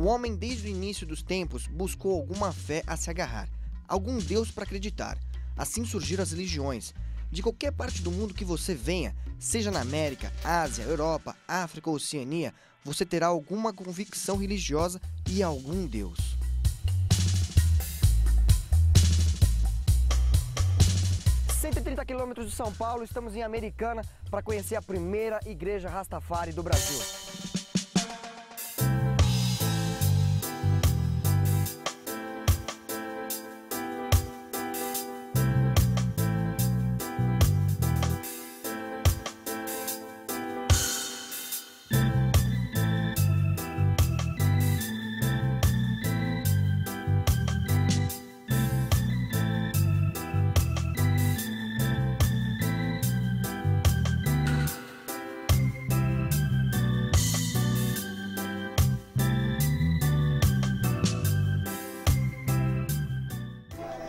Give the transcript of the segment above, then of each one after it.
O homem, desde o início dos tempos, buscou alguma fé a se agarrar, algum Deus para acreditar. Assim surgiram as religiões. De qualquer parte do mundo que você venha, seja na América, Ásia, Europa, África ou Oceania, você terá alguma convicção religiosa e algum Deus. A 130 quilômetros de São Paulo, estamos em Americana para conhecer a primeira igreja Rastafari do Brasil.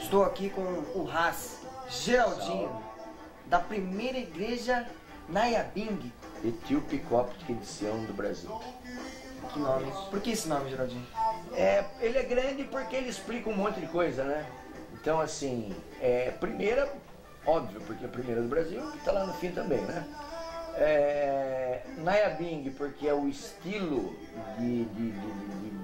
Estou aqui com o Ras, Geraldinho, da primeira igreja Nayabing. Etíope Cóptica de Sião do Brasil. Que nome? Por que esse nome, Geraldinho? Ele é grande porque ele explica um monte de coisa, né? Então, assim, primeira, óbvio, porque a primeira do Brasil está lá no fim também, né? Nayabing, porque é o estilo de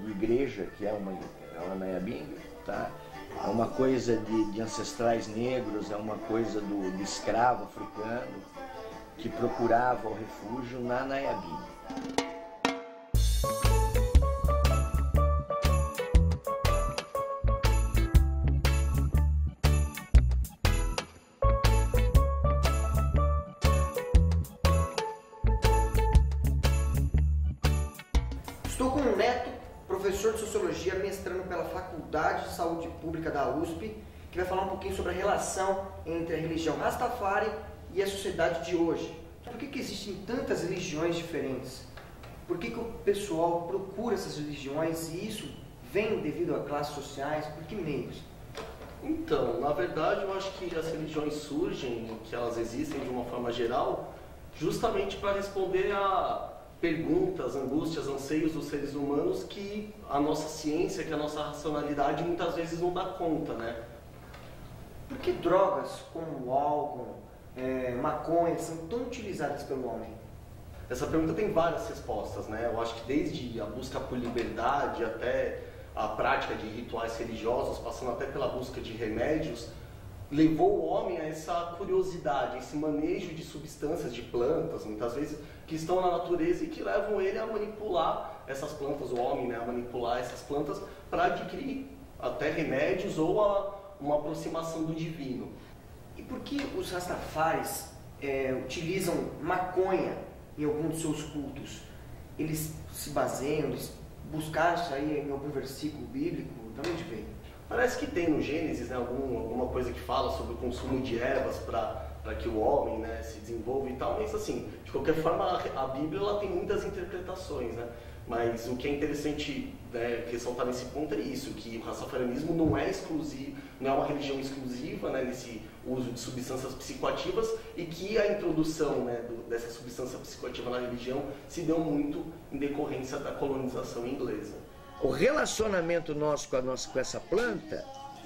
igreja, que é uma Nayabing, tá? É uma coisa de ancestrais negros, é uma coisa do escravo africano que procurava o refúgio na Nayabing. Estou com o Neto, professor de Sociologia, mestrando pela Faculdade de Saúde Pública da USP, que vai falar um pouquinho sobre a relação entre a religião Rastafari e a sociedade de hoje. Por que existem tantas religiões diferentes? Por que o pessoal procura essas religiões e isso vem devido a classes sociais? Por que meios? Então, na verdade, eu acho que as religiões surgem, que elas existem de uma forma geral, justamente para responder a perguntas, angústias, anseios dos seres humanos que a nossa ciência, que a nossa racionalidade muitas vezes não dá conta, né? Por que drogas como o álcool, maconha são tão utilizadas pelo homem? Essa pergunta tem várias respostas, né? Eu acho que desde a busca por liberdade até a prática de rituais religiosos, passando até pela busca de remédios, levou o homem a essa curiosidade, esse manejo de substâncias, de plantas, muitas vezes, que estão na natureza e que levam ele a manipular essas plantas, o homem, né, a manipular essas plantas para adquirir até remédios ou uma aproximação do divino. E por que os Rastafaris utilizam maconha em algum dos seus cultos? Eles se baseiam, eles buscaram isso aí em algum versículo bíblico? De onde veio? Parece que tem no Gênesis, né, alguma coisa que fala sobre o consumo de ervas para que o homem, né, se desenvolva e tal, mas assim, de qualquer forma a Bíblia ela tem muitas interpretações, né? Mas o que é interessante, né, ressaltar nesse ponto é isso, que o rastafarianismo não é exclusivo, não é uma religião exclusiva, né, nesse uso de substâncias psicoativas e que a introdução, né, dessa substância psicoativa na religião se deu muito em decorrência da colonização inglesa. O relacionamento nosso com essa planta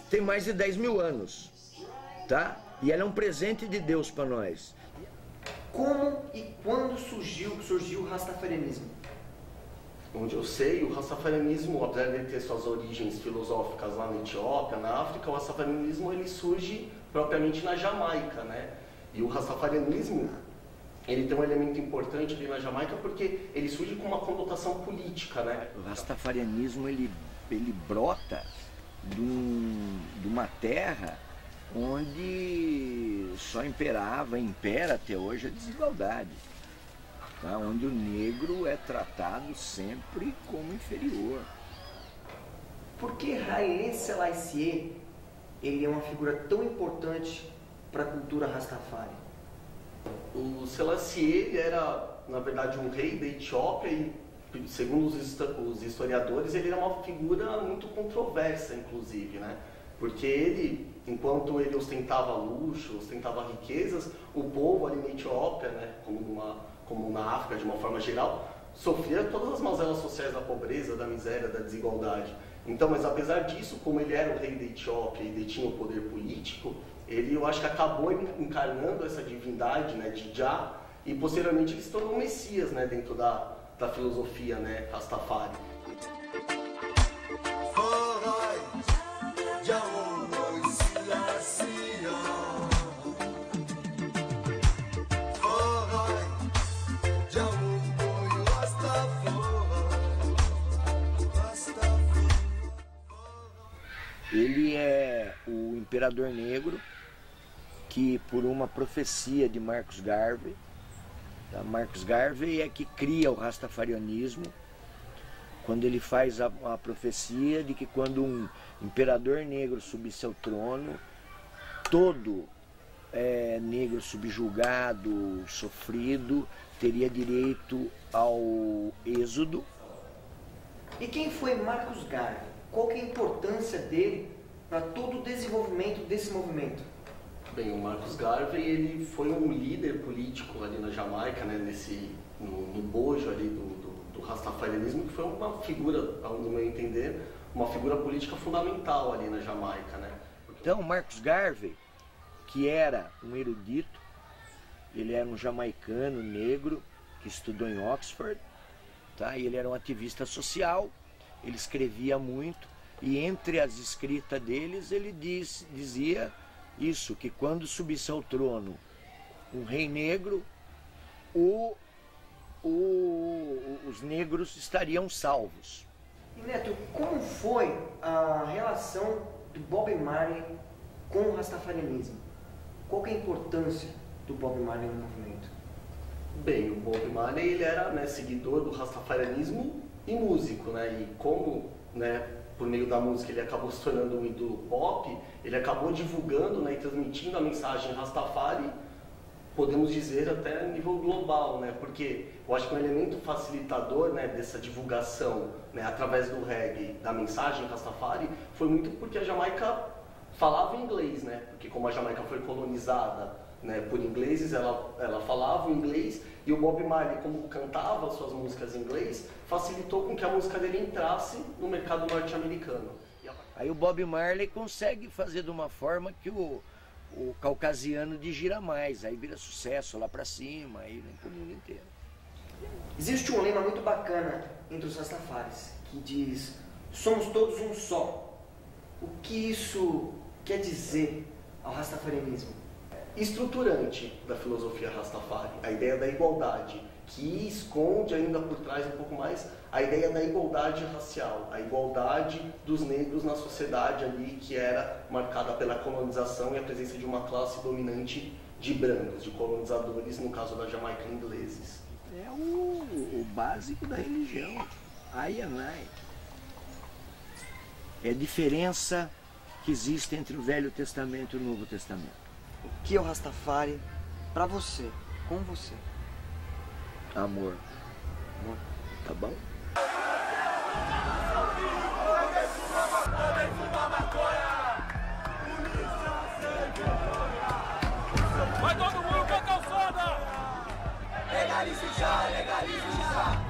tem mais de 10 mil anos, tá? E ela é um presente de Deus para nós. Como e quando surgiu o rastafarianismo? Onde eu sei, o rastafarianismo, apesar de ter suas origens filosóficas lá na Etiópia, na África, o rastafarianismo ele surge propriamente na Jamaica, né? E o rastafarianismo ele tem um elemento importante ali na Jamaica porque ele surge com uma conotação política, né? O rastafarianismo ele brota de uma terra onde só impera até hoje a desigualdade, tá? Onde o negro é tratado sempre como inferior. Por que Haile Selassie ele é uma figura tão importante para a cultura Rastafari? O Selassie era, na verdade, um rei da Etiópia e, segundo os historiadores, ele era uma figura muito controversa, inclusive, né? Porque ele, enquanto ele ostentava luxo, ostentava riquezas, o povo ali na Etiópia, né, como na África de uma forma geral, sofria todas as mazelas sociais da pobreza, da miséria, da desigualdade. Então, mas apesar disso, como ele era o rei da Etiópia e detinha o poder político, ele, eu acho que acabou encarnando essa divindade, né, de Jah, e posteriormente ele se tornou um Messias, né, dentro da filosofia, né, Rastafari. Ele é o imperador negro que, por uma profecia de Marcus Garvey, tá? Marcus Garvey é que cria o rastafarianismo, quando ele faz a profecia de que quando um imperador negro subisse ao trono, todo negro subjugado, sofrido, teria direito ao êxodo. E quem foi Marcus Garvey? Qual que é a importância dele para todo o desenvolvimento desse movimento? Bem, o Marcus Garvey, ele foi um líder político ali na Jamaica, né, no bojo ali do rastafarianismo, que foi uma figura, no meu entender, uma figura política fundamental ali na Jamaica, né? Então, Marcus Garvey, que era um erudito, ele era um jamaicano negro que estudou em Oxford, tá? E ele era um ativista social. Ele escrevia muito, e entre as escritas deles ele dizia isso, que quando subisse ao trono um rei negro, os negros estariam salvos. E Neto, como foi a relação do Bob Marley com o rastafarianismo? Qual que é a importância do Bob Marley no movimento? Bem, o Bob Marley, ele era, né, seguidor do rastafarianismo e músico, né? E como, né, por meio da música ele acabou se tornando um ídolo pop, ele acabou divulgando, né, e transmitindo a mensagem Rastafari, podemos dizer até a nível global, né? Porque eu acho que um elemento facilitador, né, dessa divulgação, né, através do reggae, da mensagem Rastafari, foi muito porque a Jamaica falava inglês, né? Porque como a Jamaica foi colonizada, né, por ingleses, ela falava inglês, e o Bob Marley, como cantava suas músicas em inglês, facilitou com que a música dele entrasse no mercado norte-americano. Aí o Bob Marley consegue fazer de uma forma que o caucasiano digira mais, aí vira sucesso lá pra cima, aí vem pro mundo inteiro. Existe um lema muito bacana entre os rastafaris, que diz: somos todos um só. O que isso quer dizer ao rastafarianismo? Estruturante da filosofia Rastafari, a ideia da igualdade, que esconde ainda por trás um pouco mais a ideia da igualdade racial, a igualdade dos negros na sociedade ali que era marcada pela colonização e a presença de uma classe dominante de brancos, de colonizadores, no caso da Jamaica, ingleses. É o básico da religião, ai and ai. É a diferença que existe entre o Velho Testamento e o Novo Testamento. O que é o Rastafari para você, com você? Amor. Amor. Tá bom? Vai todo mundo cantar o soda! Legalize já, legalize já!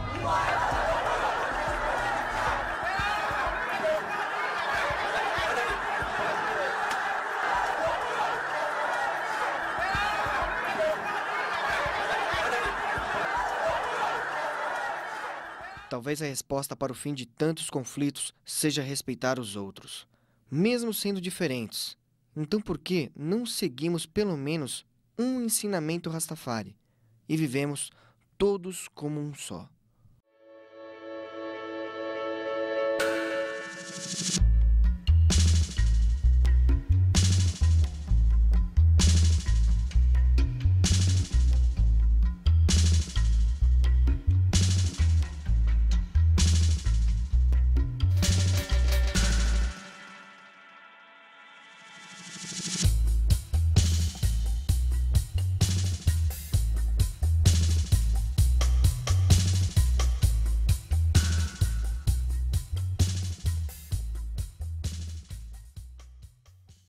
Talvez a resposta para o fim de tantos conflitos seja respeitar os outros, mesmo sendo diferentes. Então por que não seguimos pelo menos um ensinamento Rastafari e vivemos todos como um só?